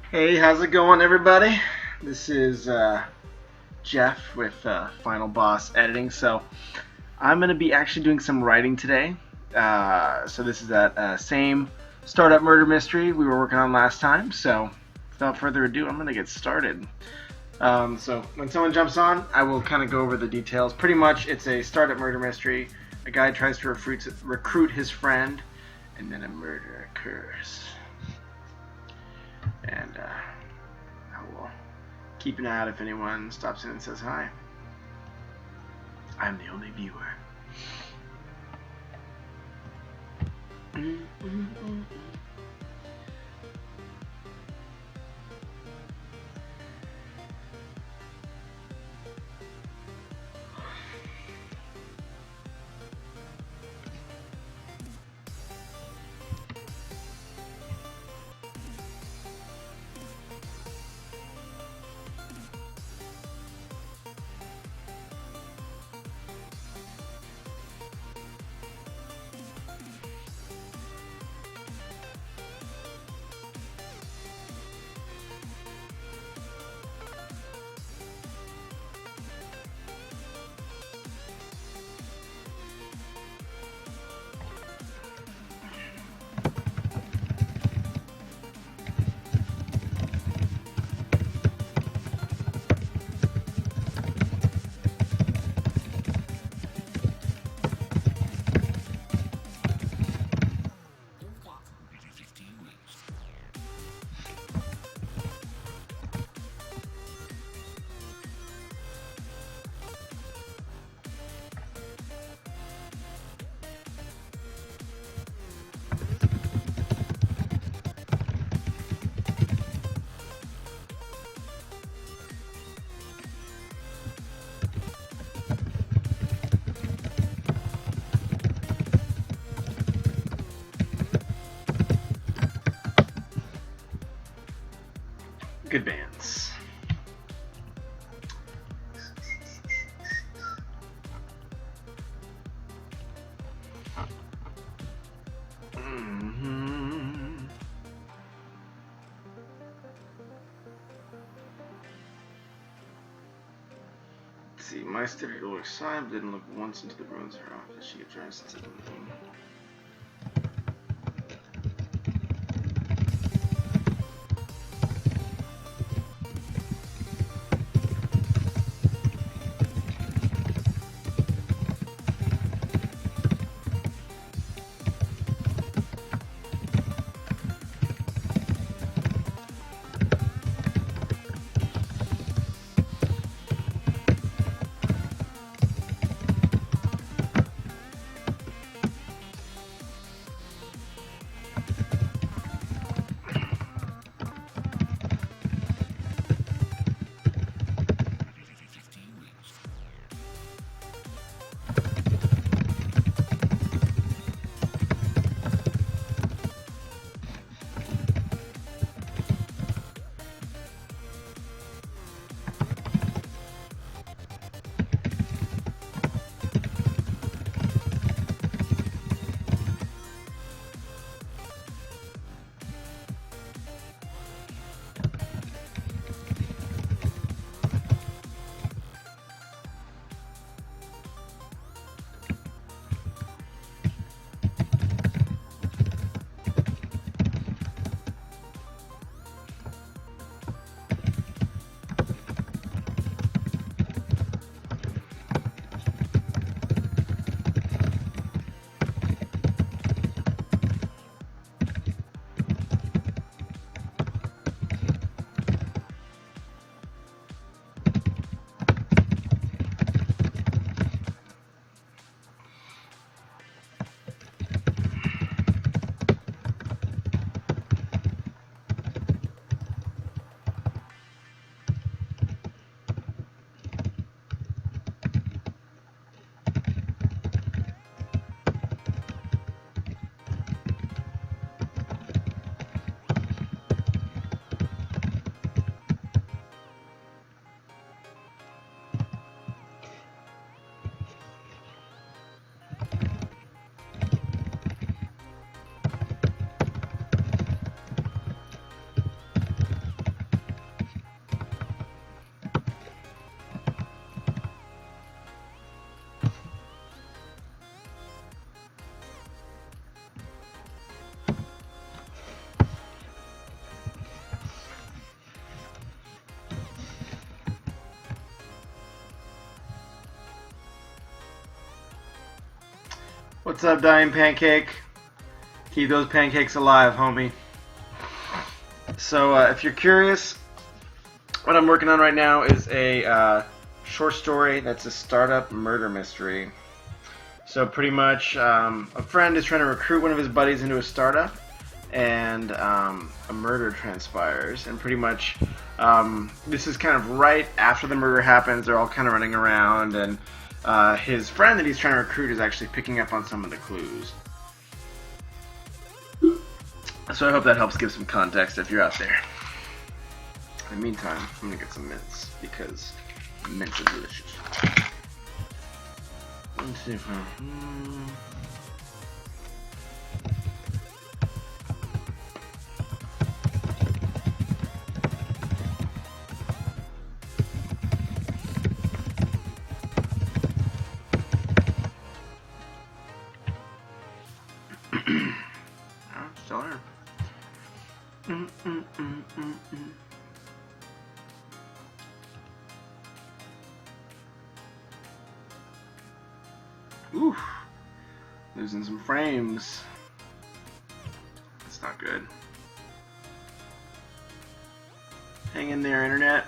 Hey, how's it going, everybody? This is Jeff with Final Boss Editing. So I'm going to be actually doing some writing today. So this is that same startup murder mystery we were working on last time. So without further ado, I'm going to get started. So when someone jumps on, I will kind of go over the details. Pretty much, it's a startup murder mystery. A guy tries to recruit his friend, and then a murder occurs. And I will keep an eye out if anyone stops in and says hi. I'm the only viewer. Good bands. Let's see, my steady look side didn't look once into the ruins of her office. She addressed to them. What's up, Dying Pancake? Keep those pancakes alive, homie. So, if you're curious, what I'm working on right now is a short story that's a startup murder mystery. So pretty much, a friend is trying to recruit one of his buddies into a startup, and a murder transpires. And pretty much, this is kind of right after the murder happens. They're all kind of running around, and his friend that he's trying to recruit is actually picking up on some of the clues. So I hope that helps give some context if you're out there. In the meantime, I'm gonna get some mints because mints are delicious. 1, 2, 3. Still there. Oof. Losing some frames. That's not good. Hang in there, internet.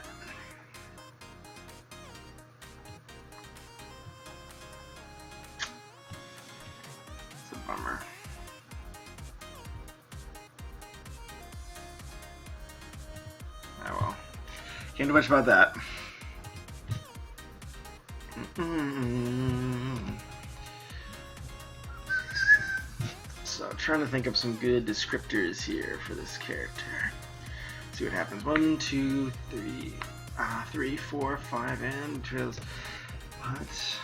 It's a bummer. Oh well. Can't do much about that. So, trying to think of some good descriptors here for this character. See what happens. 1, 2, 3, 3, 4, 5, and drills. What?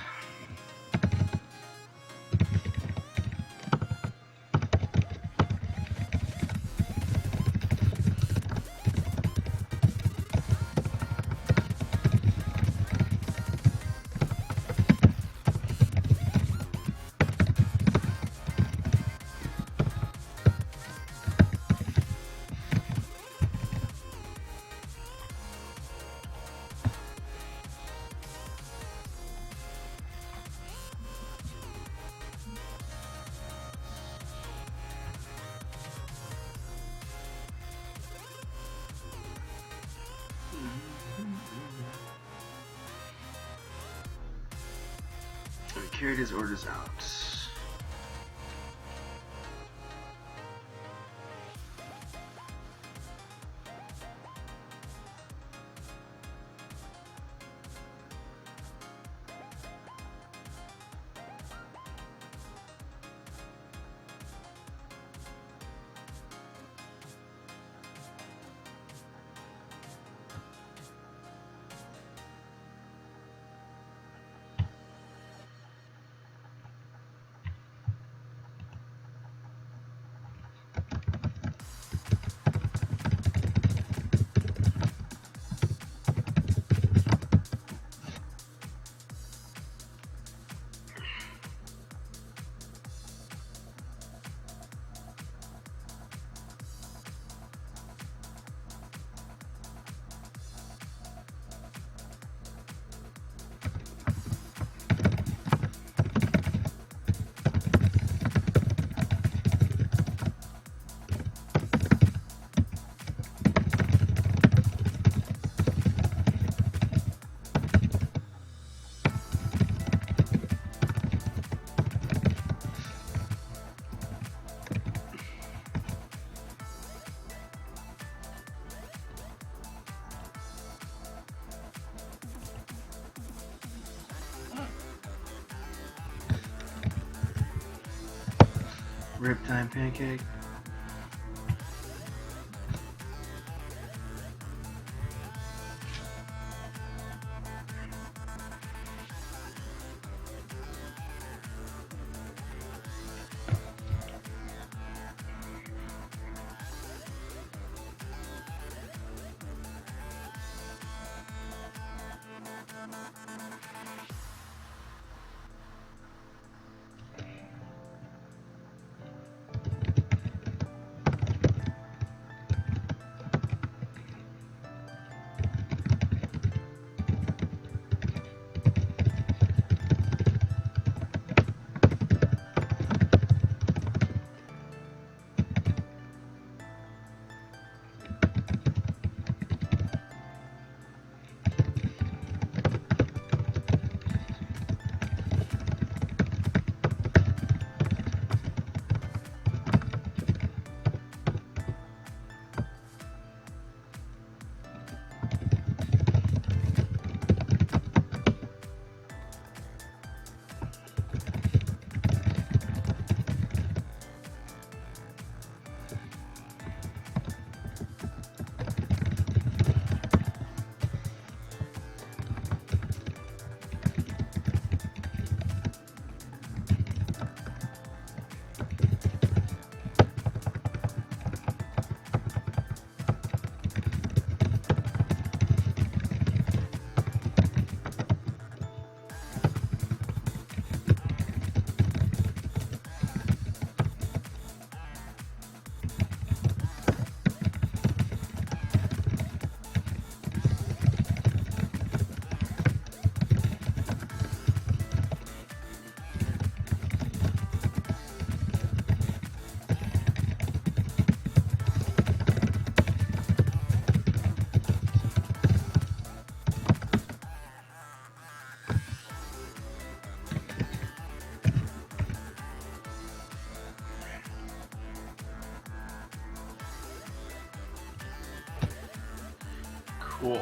He carried his orders out. Riptime Pancake. Cool.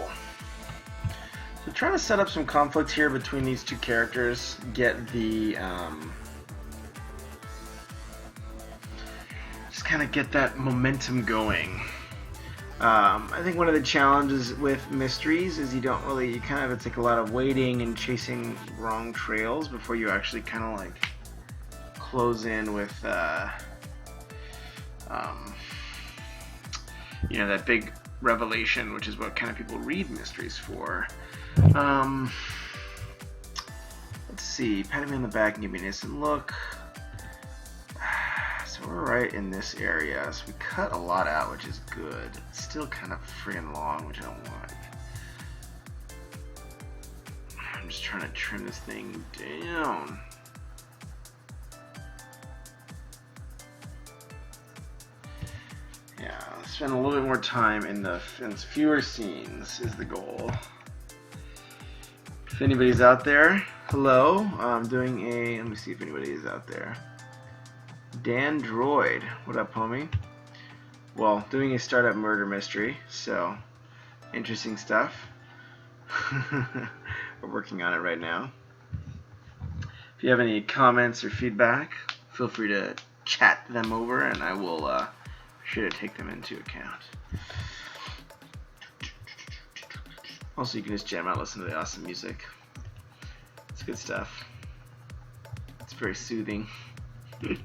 So trying to set up some conflict here between these two characters, get the just kind of get that momentum going. I think one of the challenges with mysteries is you kind of it's like a lot of waiting and chasing wrong trails before you actually kind of like close in with you know, that big revelation, which is what kind of people read mysteries for. Let's see, pat me on the back and give me an instant look. So we're right in this area, so we cut a lot out, which is good. It's still kind of friggin' long, which I don't like. I'm just trying to trim this thing down. Yeah, spend a little bit more time in fewer scenes is the goal. If anybody's out there, hello. I'm doing let me see if anybody is out there. Dan Droid, what up, homie? Well, doing a startup murder mystery, so interesting stuff. We're working on it right now. If you have any comments or feedback, feel free to chat them over, and I will sure to take them into account. Also, you can just jam out, listen to the awesome music. It's good stuff. It's very soothing. I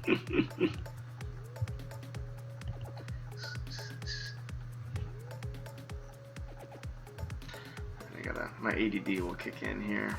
my ADD will kick in here.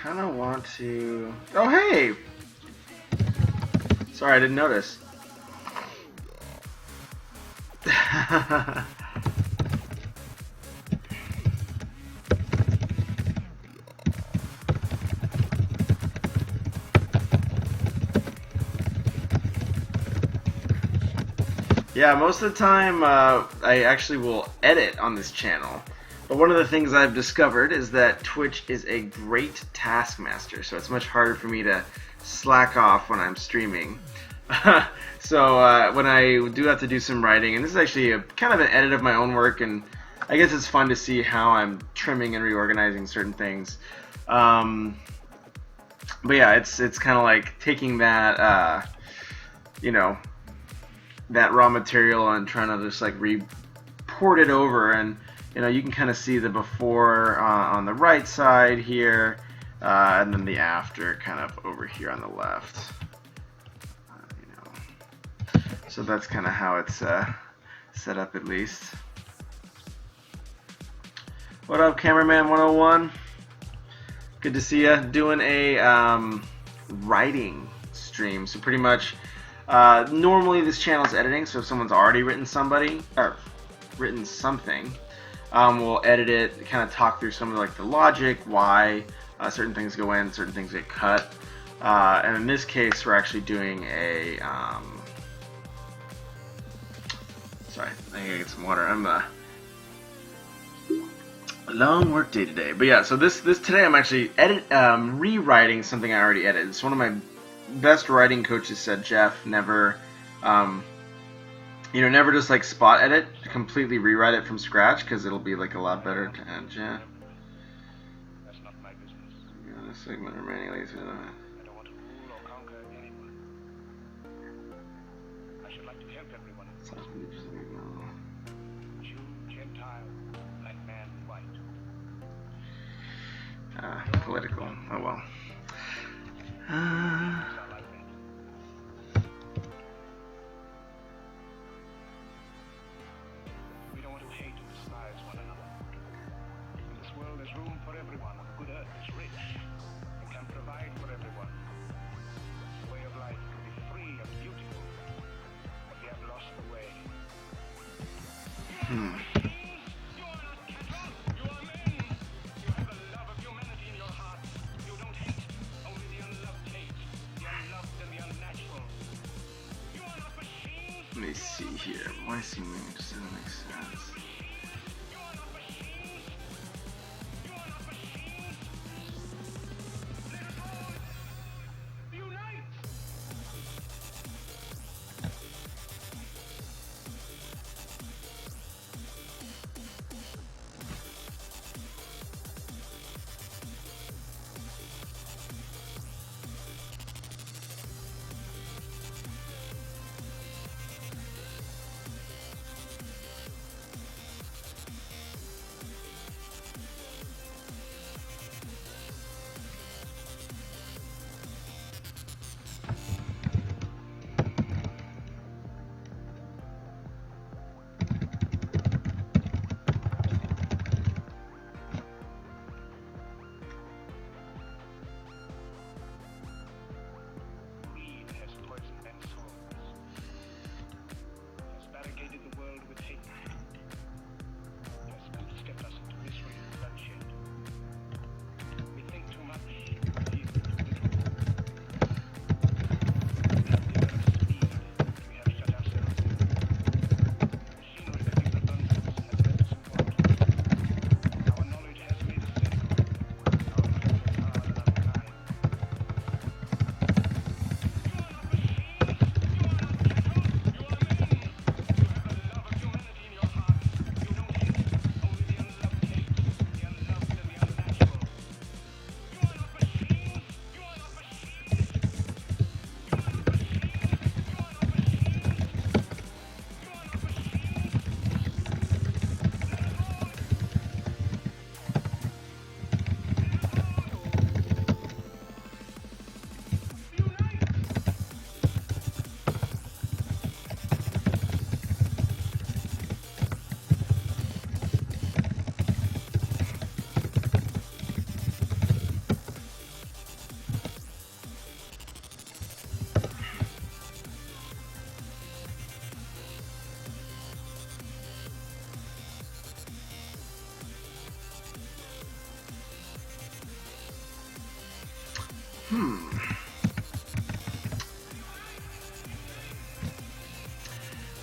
Kind of want to... Oh, hey! Sorry, I didn't notice. Yeah, most of the time I actually will edit on this channel. But one of the things I've discovered is that Twitch is a great taskmaster, so it's much harder for me to slack off when I'm streaming. So when I do have to do some writing, and this is actually kind of an edit of my own work, and I guess it's fun to see how I'm trimming and reorganizing certain things. But yeah, it's kind of like taking that, that raw material and trying to just like report it over, and you can kind of see the before on the right side here, and then the after kind of over here on the left. So that's kind of how it's set up, at least. What up, Cameraman 101? Good to see you. Doing a writing stream. So pretty much, normally this channel is editing. So if someone's already written something, we'll edit it, kind of talk through some of like the logic, why certain things go in, certain things get cut. And in this case, we're actually doing a sorry, I gotta get some water. I'm a long work day today, but yeah. So this today I'm actually rewriting something I already edited. It's one of my best writing coaches said, Jeff, never, never just like spot edit, completely rewrite it from scratch, because it'll be like a lot better to add. Yeah. That's not my business. Yeah, this segment remaining later. I don't want to rule or conquer anyone. I should like to help everyone. Jew, Gentile, black man, white. Political. Oh well. We don't want to hate and despise one another. In this world, there's room for everyone. Good earth is rich and can provide for everyone. The way of life can be free and beautiful, but we have lost the way. Let me see here. Why seeming just doesn't make sense.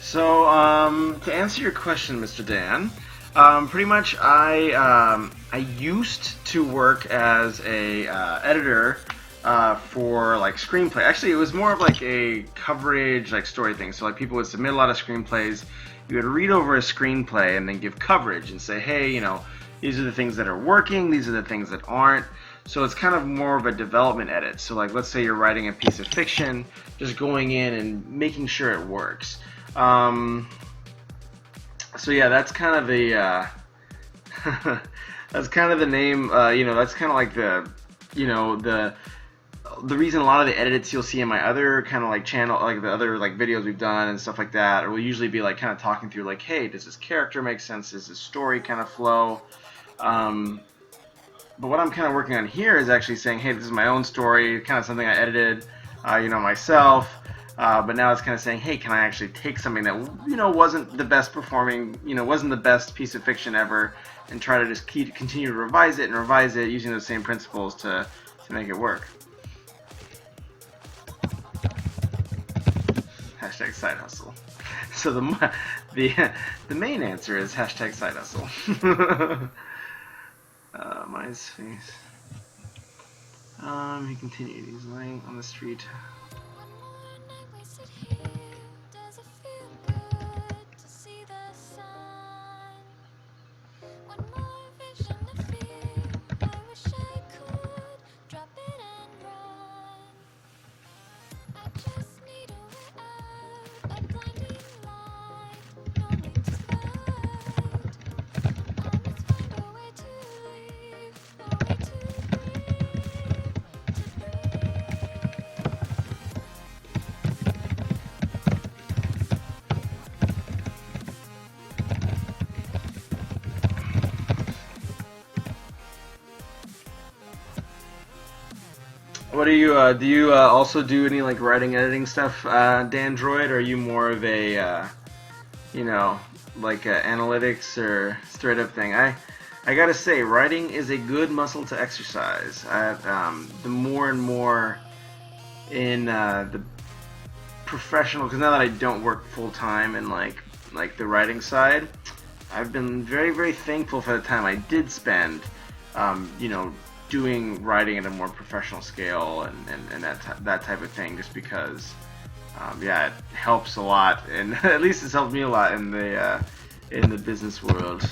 So, to answer your question, Mr. Dan, pretty much I used to work as a editor for like screenplay. Actually, it was more of like a coverage, like story thing. So like people would submit a lot of screenplays. You would read over a screenplay and then give coverage and say, hey, you know, these are the things that are working. These are the things that aren't. So it's kind of more of a development edit. So like, let's say you're writing a piece of fiction, just going in and making sure it works. So yeah, that's kind of the that's kind of the name. You know, that's kind of like the, you know, the reason a lot of the edits you'll see in my other kind of like channel, like the other like videos we've done and stuff like that, or will usually be like kind of talking through like, hey, does this character make sense? Does this story kind of flow? But what I'm kind of working on here is actually saying, hey, this is my own story, kind of something I edited, you know, myself. But now it's kind of saying, hey, can I actually take something that, you know, wasn't the best performing, you know, wasn't the best piece of fiction ever, and try to just continue to revise it and revise it using those same principles to make it work. Hashtag side hustle. So the main answer is hashtag side hustle. MySpace. He continued. He's lying on the street. What do you also do any like writing, editing stuff, Dandroid? Or are you more of a, you know, like analytics or straight up thing? I gotta say, writing is a good muscle to exercise. The more and more in the professional, because now that I don't work full time in like the writing side, I've been very, very thankful for the time I did spend, you know, doing writing at a more professional scale and that type of thing, just because, yeah, it helps a lot, and at least it's helped me a lot in the business world.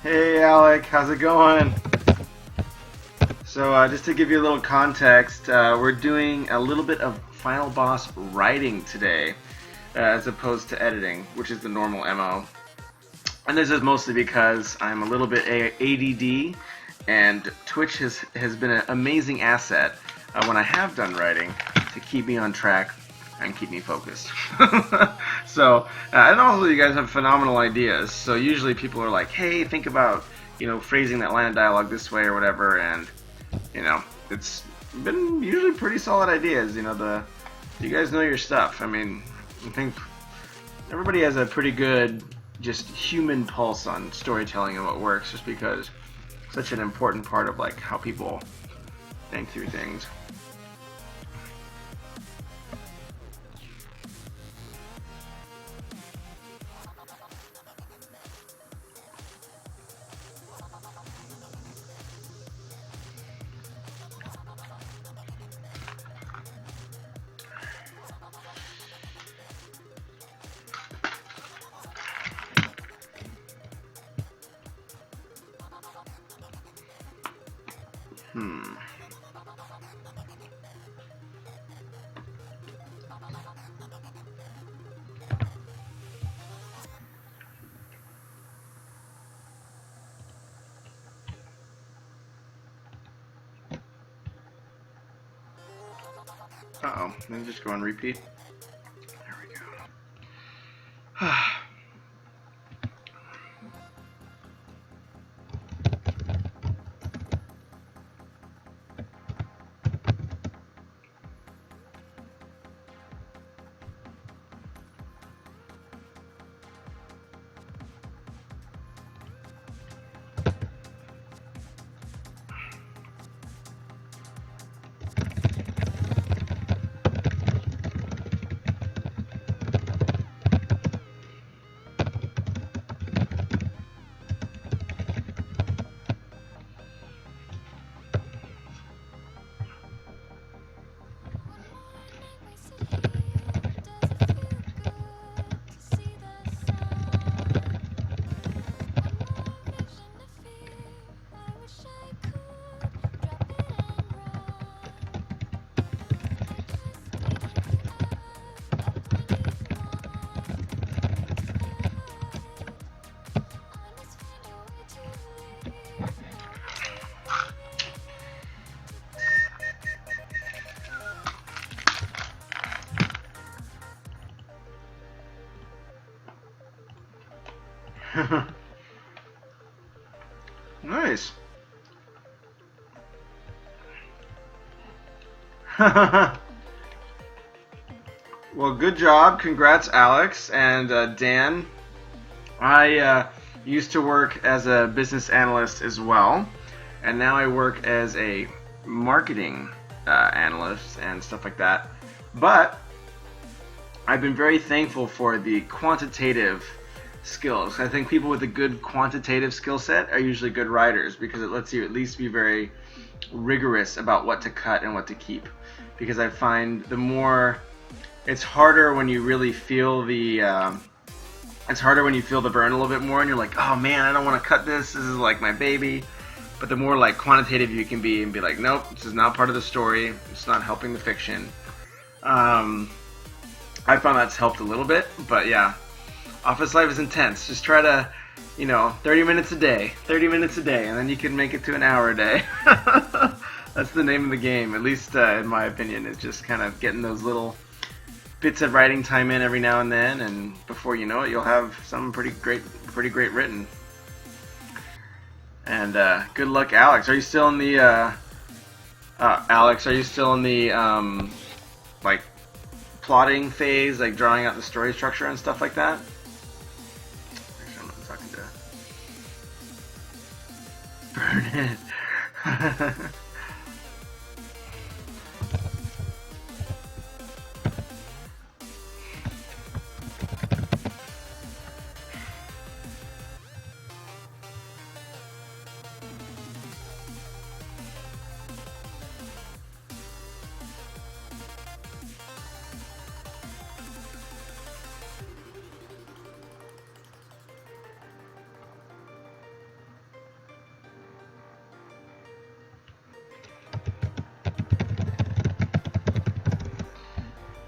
Hey Alec, how's it going? So just to give you a little context, we're doing a little bit of Final Boss writing today, as opposed to editing, which is the normal MO. And this is mostly because I'm a little bit ADD, and Twitch has been an amazing asset when I have done writing to keep me on track and keep me focused. So, and also you guys have phenomenal ideas. So usually people are like, hey, think about, you know, phrasing that line of dialogue this way or whatever, and, you know, it's been usually pretty solid ideas. You know, you guys know your stuff. I mean, I think everybody has a pretty good just human pulse on storytelling and what works, just because it's such an important part of like how people think through things. Uh-oh, let me just go on repeat. There we go. Nice. Well, good job. Congrats, Alex and Dan. I used to work as a business analyst as well, and now I work as a marketing analyst and stuff like that. But I've been very thankful for the quantitative skills. I think people with a good quantitative skill set are usually good writers because it lets you at least be very rigorous about what to cut and what to keep. Because I find the more, it's harder when you really feel the burn a little bit more and you're like, oh man, I don't want to cut this. This is like my baby. But the more like quantitative you can be and be like, nope, this is not part of the story. It's not helping the fiction. I found that's helped a little bit, but yeah, office life is intense. Just try to, 30 minutes a day, and then you can make it to an hour a day. That's the name of the game, at least in my opinion, is just kind of getting those little bits of writing time in every now and then, and before you know it, you'll have something pretty great written. And good luck, Alex. Are you still in the, like, plotting phase, like drawing out the story structure and stuff like that? Actually, I'm not talking to... Burn it.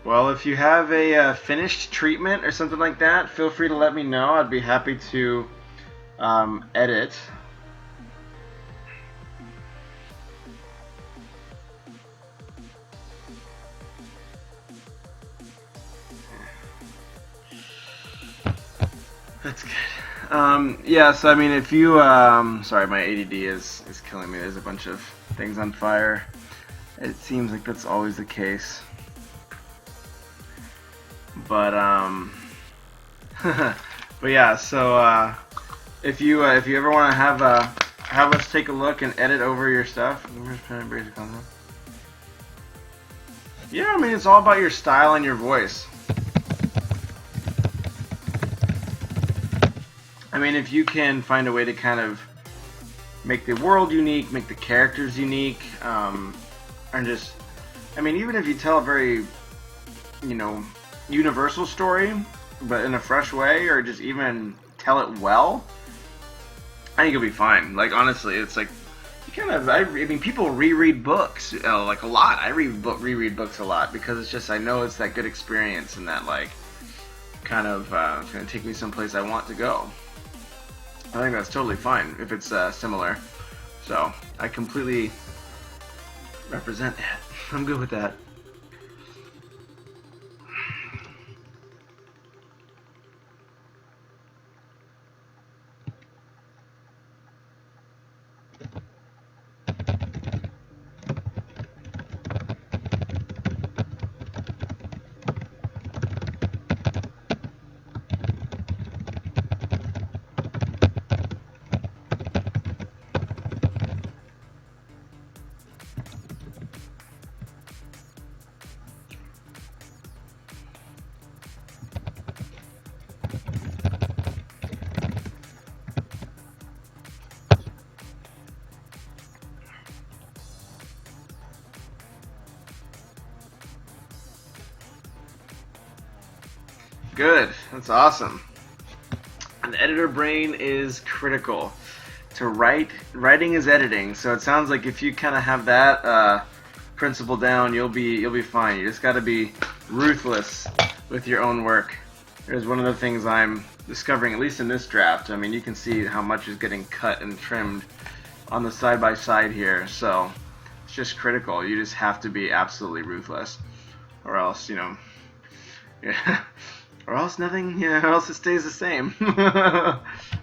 Well, if you have a finished treatment or something like that, feel free to let me know. I'd be happy to edit. That's good. Yeah, so I mean, if you, sorry, my ADD is killing me. There's a bunch of things on fire. It seems like that's always the case. But but yeah. So if you ever want to have us take a look and edit over your stuff, yeah, I mean it's all about your style and your voice. I mean, if you can find a way to kind of make the world unique, make the characters unique, and just, I mean, even if you tell a very, universal story, but in a fresh way, or just even tell it well, I think you'll be fine. Like, honestly, it's like, you kind of, I mean, people reread books, like a lot. I reread books a lot, because it's just, I know it's that good experience, and that, like, kind of, it's going to take me someplace I want to go. I think that's totally fine, if it's similar. So, I completely represent that. I'm good with that. Good. That's awesome. An editor brain is critical to write. Writing is editing, so it sounds like if you kind of have that principle down, you'll be fine. You just got to be ruthless with your own work. There's one of the things I'm discovering, at least in this draft. I mean, you can see how much is getting cut and trimmed on the side by side here. So it's just critical. You just have to be absolutely ruthless, or else, yeah. Or else nothing, or else it stays the same.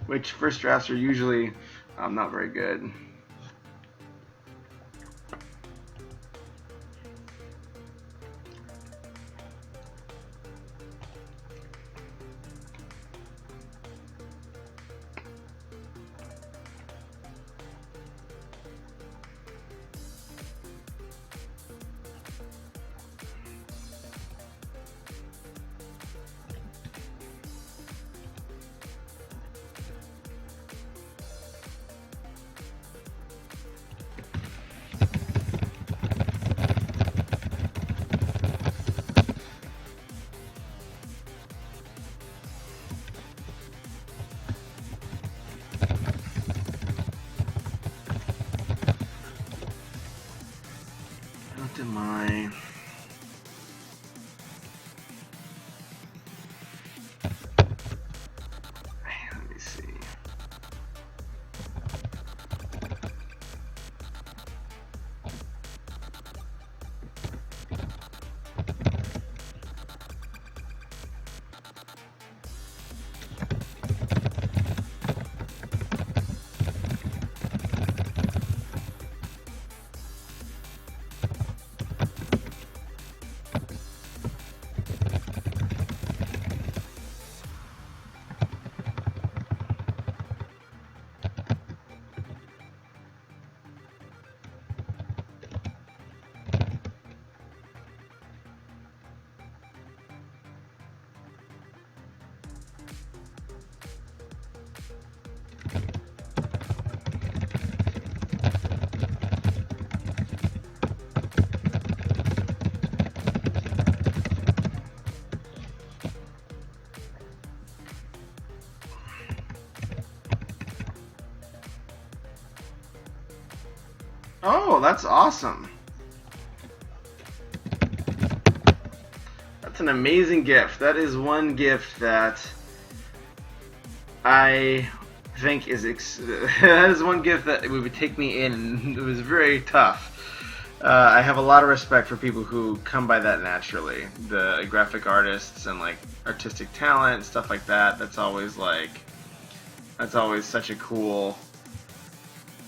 which first drafts are usually not very good. What am I? Let me see. Oh, that's awesome. That's an amazing gift. That is one gift that I think is that is one gift that would take me in, and it was very tough. I have a lot of respect for people who come by that naturally. The graphic artists and like artistic talent, stuff like that. That's always such a cool.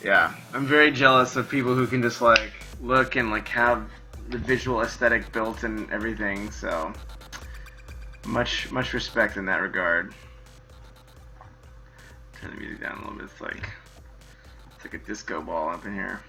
Yeah, I'm very jealous of people who can just like look and like have the visual aesthetic built and everything. So much respect in that regard. Turn the music down a little bit. It's like a disco ball up in here.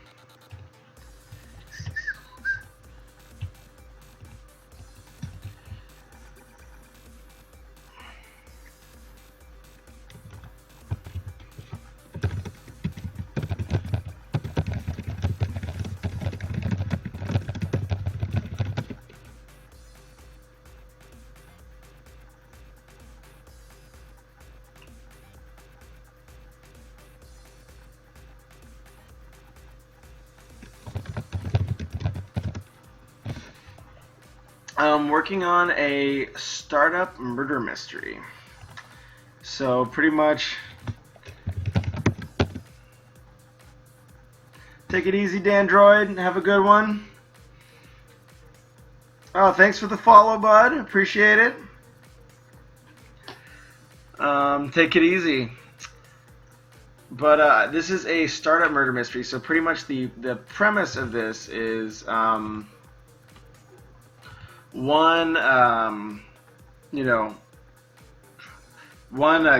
I'm working on a startup murder mystery. So pretty much, take it easy, Dandroid. Have a good one. Oh, thanks for the follow, bud. Appreciate it. Take it easy. But this is a startup murder mystery. So pretty much the premise of this is one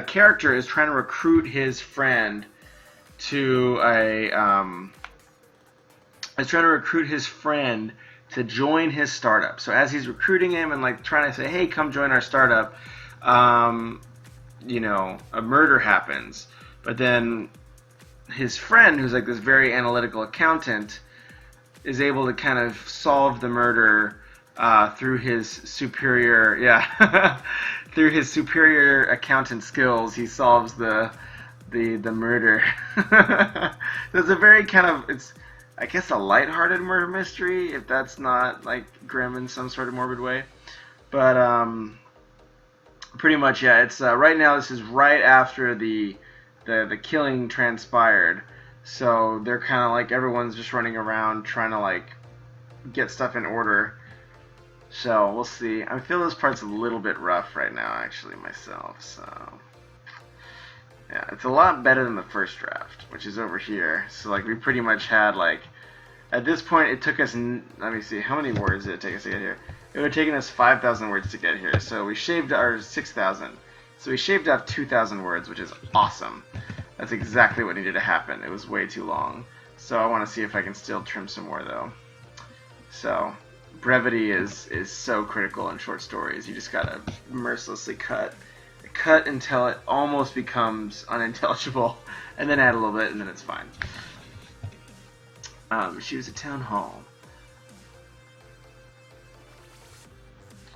character is trying to recruit his friend to join his startup. So as he's recruiting him and like trying to say, hey, come join our startup, a murder happens. But then his friend, who's like this very analytical accountant, is able to kind of solve the murder through his superior, through his superior accountant skills. He solves the murder. There's a very kind of, it's, I guess, a lighthearted murder mystery, if that's not like grim in some sort of morbid way. But pretty much, yeah. It's right now. This is right after the killing transpired, so they're kind of like everyone's just running around trying to like get stuff in order. So we'll see. I feel this part's a little bit rough right now, actually, myself. So Yeah, it's a lot better than the first draft, which is over here. So like we pretty much had like, at this point it took us, let me see, how many words did it take us to get here? It would have taken us 5,000 words to get here. So we shaved our 6,000. So we shaved off 2,000 words, which is awesome. That's exactly what needed to happen. It was way too long. So I want to see if I can still trim some more though. So brevity is so critical in short stories. You just gotta mercilessly cut until it almost becomes unintelligible, and then add a little bit, and then it's fine. She was at town hall.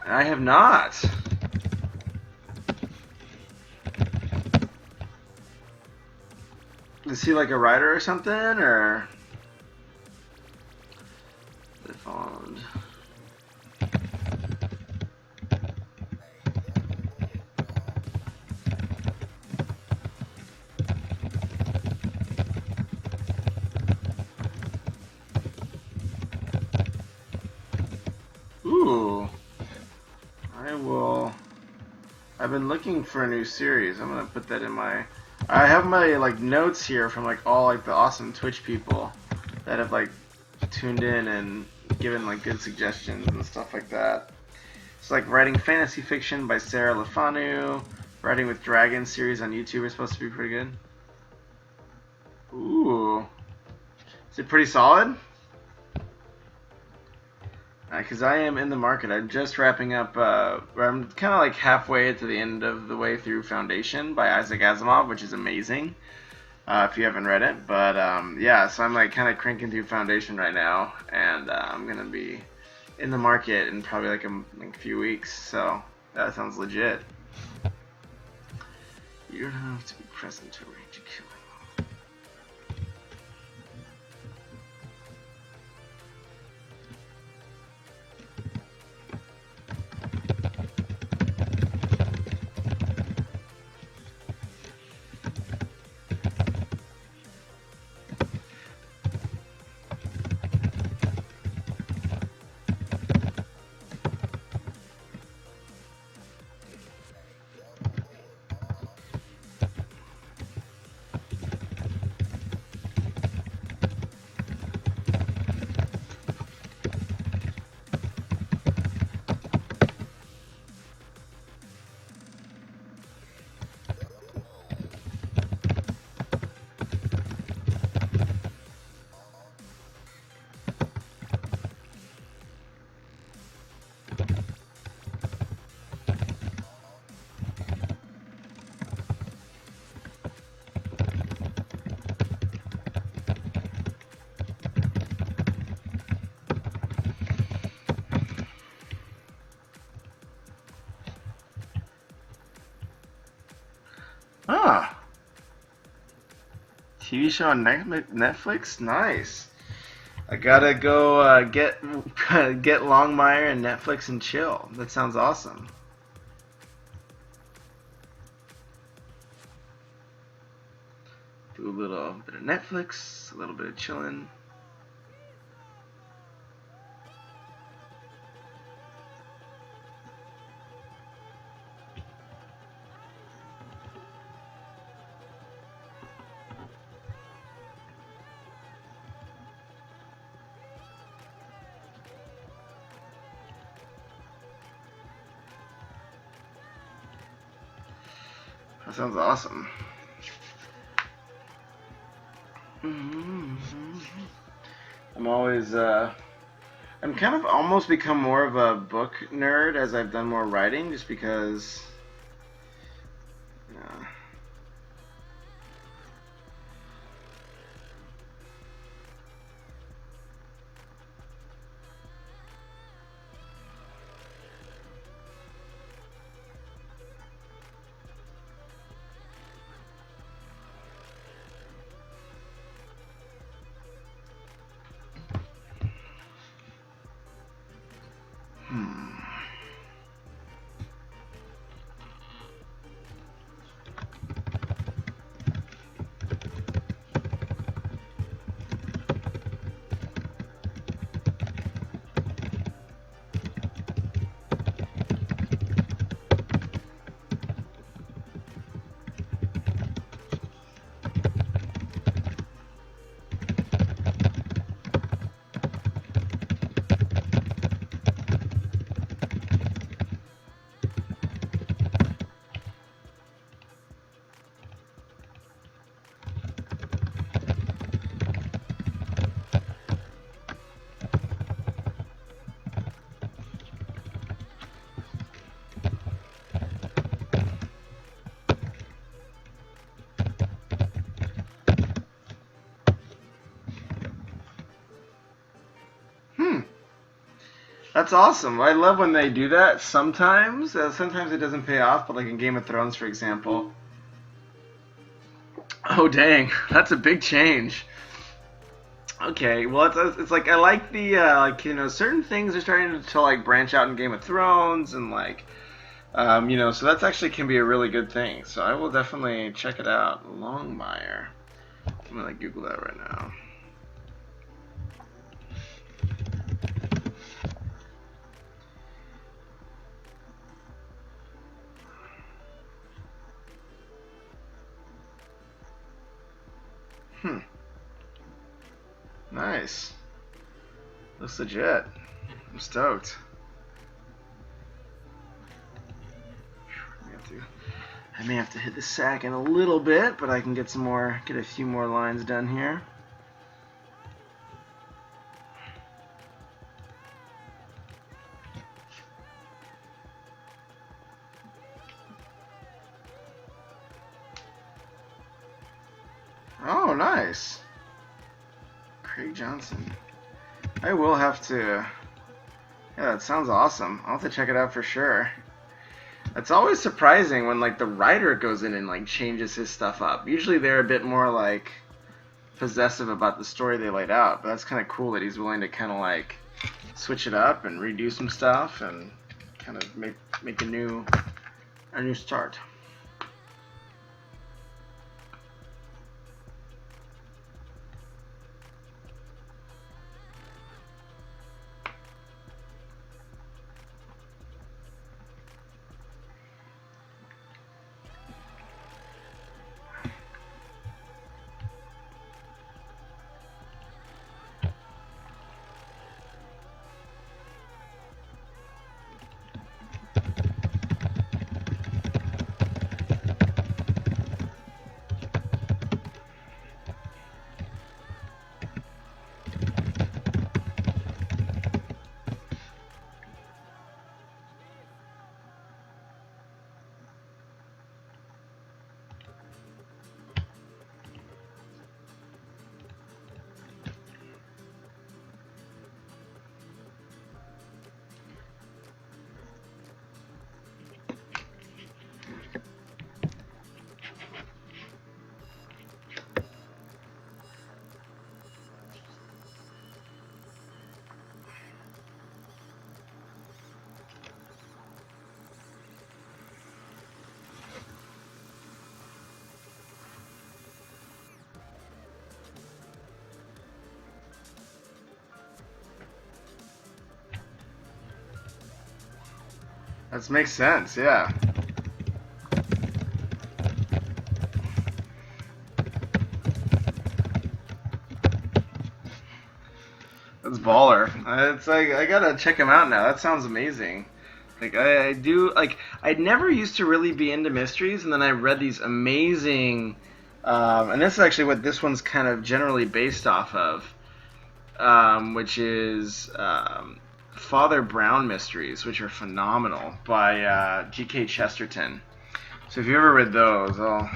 I have not. Is he like a writer or something, or? They followed. Ooh. I've been looking for a new series. I'm gonna put that in my. I have my like notes here from like all like the awesome Twitch people that have like tuned in and given like good suggestions and stuff like that. It's like writing fantasy fiction by Sarah LaFanu. Writing with Dragons series on YouTube is supposed to be pretty good. Ooh. Is it pretty solid? Because I am in the market. I'm just wrapping up, I'm kind of like halfway to the end of the way through Foundation by Isaac Asimov, which is amazing, if you haven't read it. But yeah, so I'm like kind of cranking through Foundation right now, and I'm going to be in the market in probably like a few weeks, so that sounds legit. You don't have to be present to arrange a killing. Ah, TV show on Netflix? Nice. I gotta go get Longmire and Netflix and chill. That sounds awesome. Do a little bit of Netflix, a little bit of chilling. That sounds awesome. I'm always, I'm kind of almost become more of a book nerd as I've done more writing, just because, That's awesome. I love when they do that. Sometimes it doesn't pay off, but like in Game of Thrones, for example. Oh dang, that's a big change. Okay, well it's like I like the certain things are starting to like branch out in Game of Thrones and like so that's actually can be a really good thing. So I will definitely check it out. Longmire. I'm gonna Google that right now. Nice. Looks legit. I'm stoked. I may have to hit the sack in a little bit, but I can get a few more lines done here. Oh, nice. Craig Johnson. I will have to. Yeah, that sounds awesome. I'll have to check it out for sure. It's always surprising when like the writer goes in and like changes his stuff up. Usually they're a bit more like possessive about the story they laid out, but that's kind of cool that he's willing to kind of like switch it up and redo some stuff and kind of make a new start. That makes sense, yeah. That's baller. It's like I gotta check him out now. That sounds amazing. Like I do like I'd never used to really be into mysteries, and then I read these amazing, and this is actually what this one's kind of generally based off of, which is Father Brown Mysteries, which are phenomenal by G.K. Chesterton. So if you ever read those, I'll.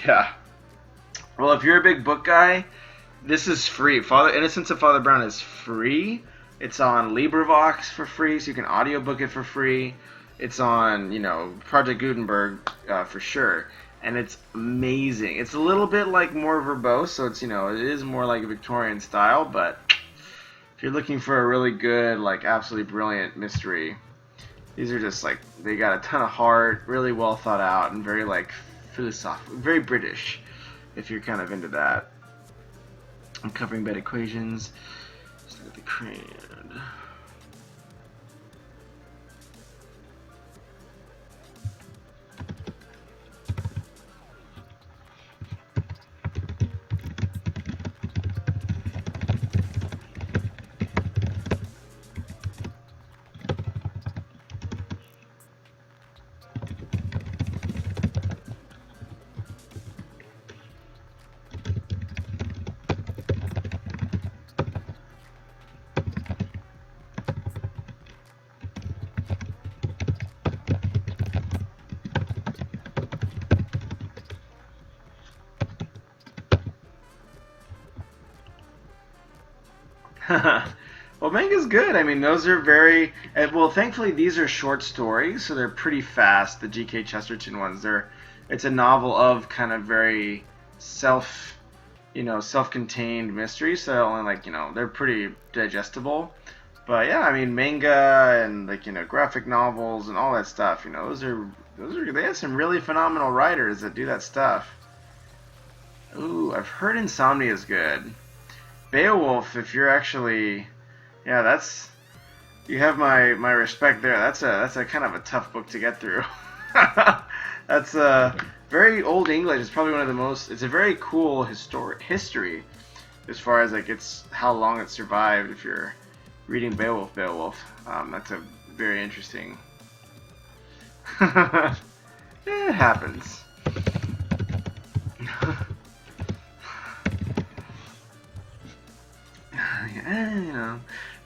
Yeah. Well, if you're a big book guy, this is free. Innocence of Father Brown is free. It's on LibriVox for free, so you can audiobook it for free. It's on, Project Gutenberg for sure, and it's amazing. It's a little bit like more verbose, so it's it is more like a Victorian style. But if you're looking for a really good, like absolutely brilliant mystery, these are just like they got a ton of heart, really well thought out, and very like philosophical, very British. If you're kind of into that, uncovering bed equations. Just look at the crayon. Well, manga's good. I mean, those are very well. Thankfully, these are short stories, so they're pretty fast. The G.K. Chesterton ones, it's a novel of kind of very self-contained mystery. So only they're pretty digestible. But yeah, I mean, manga and graphic novels and all that stuff. Those are they have some really phenomenal writers that do that stuff. Ooh, I've heard Insomnia is good. Beowulf, if you're actually, yeah, you have my respect there. That's a kind of a tough book to get through. That's very old English. It's probably one of the most. It's a very cool history, as far as it's how long it survived. If you're reading Beowulf, that's a very interesting. It happens.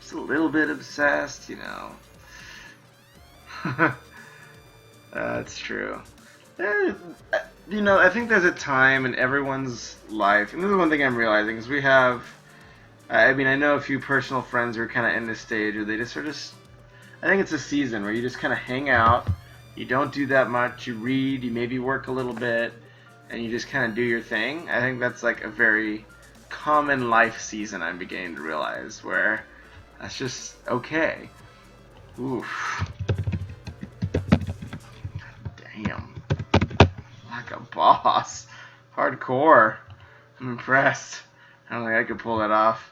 Just a little bit obsessed, That's true. I think there's a time in everyone's life, and this is one thing I'm realizing, is we have, I mean, I know a few personal friends who are kind of in this stage where they just sort of, I think it's a season where you just kind of hang out, you don't do that much, you read, you maybe work a little bit, and you just kind of do your thing. I think that's a very common life season I'm beginning to realize, where that's just okay. Oof. Damn. Like a boss. Hardcore. I'm impressed. I don't think I could pull that off.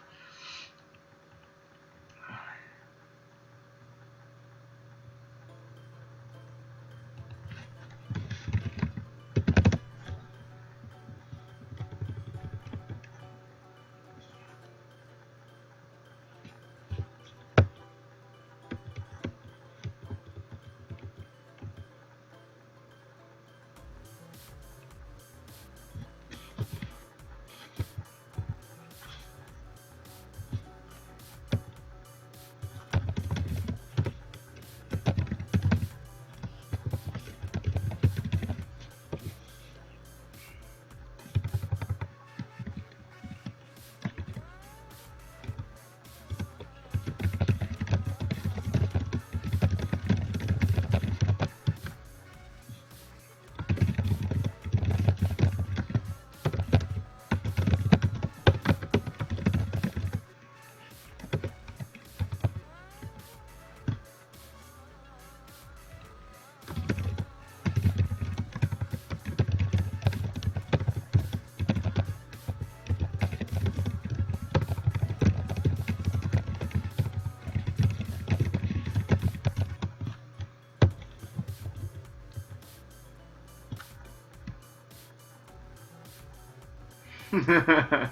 Good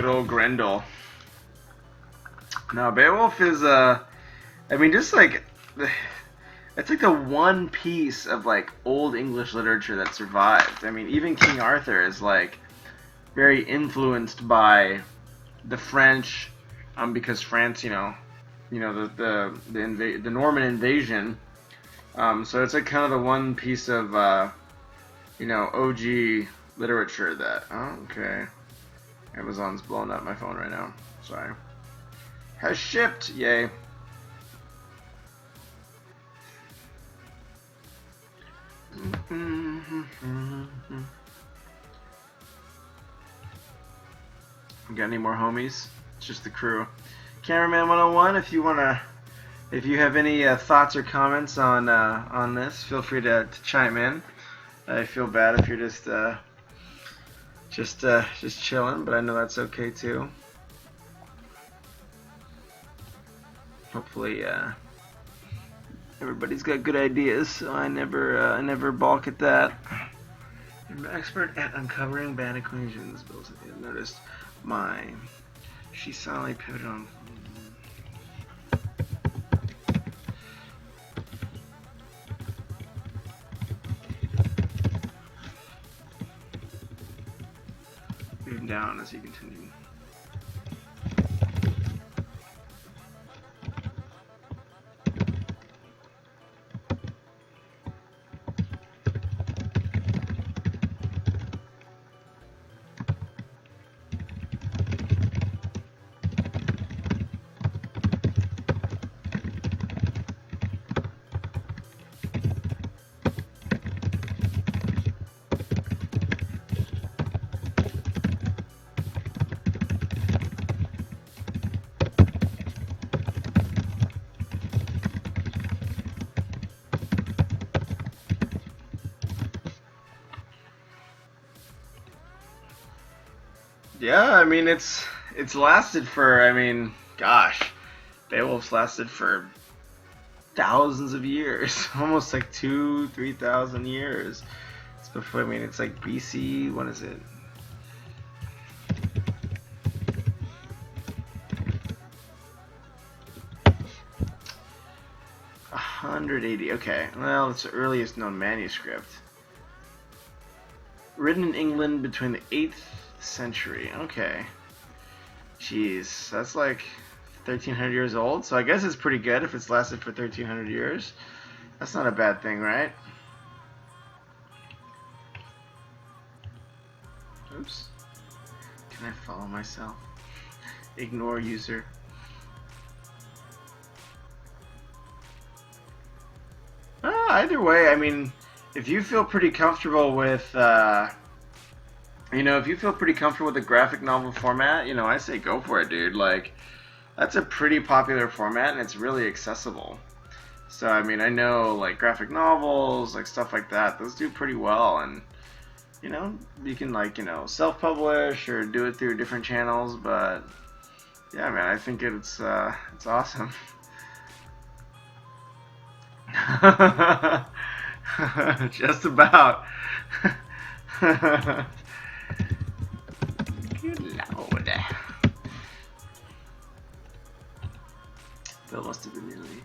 old Grendel. Now, Beowulf is, I mean, just it's the one piece of old English literature that survived. I mean, even King Arthur is very influenced by the French, because France, the Norman invasion. So it's kind of the one piece of OG literature that. Oh, okay. Amazon's blowing up my phone right now. Sorry. Has shipped. Yay. Got any more homies? It's just the crew. Cameraman 101, if you have any thoughts or comments on this, feel free to chime in. I feel bad if you're just chilling, but I know that's okay too. Hopefully, everybody's got good ideas, so I never balk at that. I'm an expert at uncovering bad equations. But noticed she solidly pivoted on. Move him down as he continued. Yeah, I mean it's lasted for, I mean, gosh, Beowulf's lasted for thousands of years, almost like 2-3 thousand years. It's before, I mean, it's like BC. What is it? 180. Okay, well, it's the earliest known manuscript. Written in England between the 8th century. Okay. Jeez, that's like 1,300 years old. So I guess it's pretty good if it's lasted for 1,300 years. That's not a bad thing, right? Oops. Can I follow myself? Ignore user. Either way, I mean, if you feel pretty comfortable with, if you feel pretty comfortable with the graphic novel format, I say go for it, dude. Like, that's a pretty popular format, and it's really accessible. So, I mean, I know, like, graphic novels, like, stuff like that, those do pretty well, and, you can, like, self-publish or do it through different channels, but, yeah, man, I think it's awesome. Just about. Good lord. Bill must have been nearly.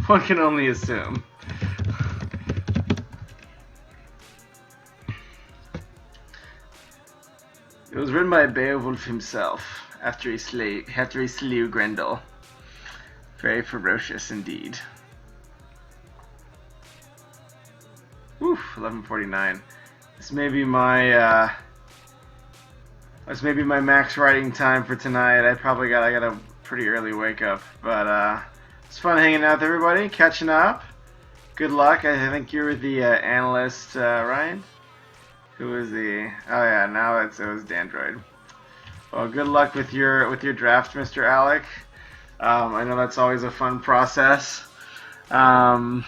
One can only assume. It was written by Beowulf himself after he slew Grendel. Very ferocious indeed. Whew, 11:49. This may be my max writing time for tonight. I got a pretty early wake up, but it's fun hanging out with everybody, catching up. Good luck. I think you were the analyst, Ryan. Who was the? Oh yeah, now it was Dandroid. Well, good luck with your draft, Mr. Alec. I know that's always a fun process. But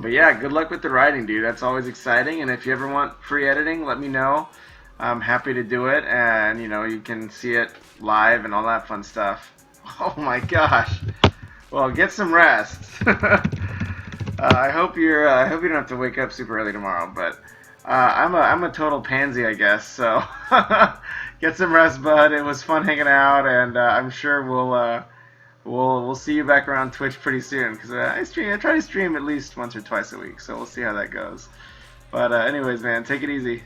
yeah, good luck with the writing, dude. That's always exciting. And if you ever want free editing, let me know. I'm happy to do it, and you can see it live and all that fun stuff. Oh my gosh. Well, get some rest. I hope you don't have to wake up super early tomorrow, but I'm a total pansy, I guess. So get some rest, bud. It was fun hanging out, and I'm sure we'll see you back around Twitch pretty soon, because I try to stream at least once or twice a week, so we'll see how that goes. But anyways, man, take it easy.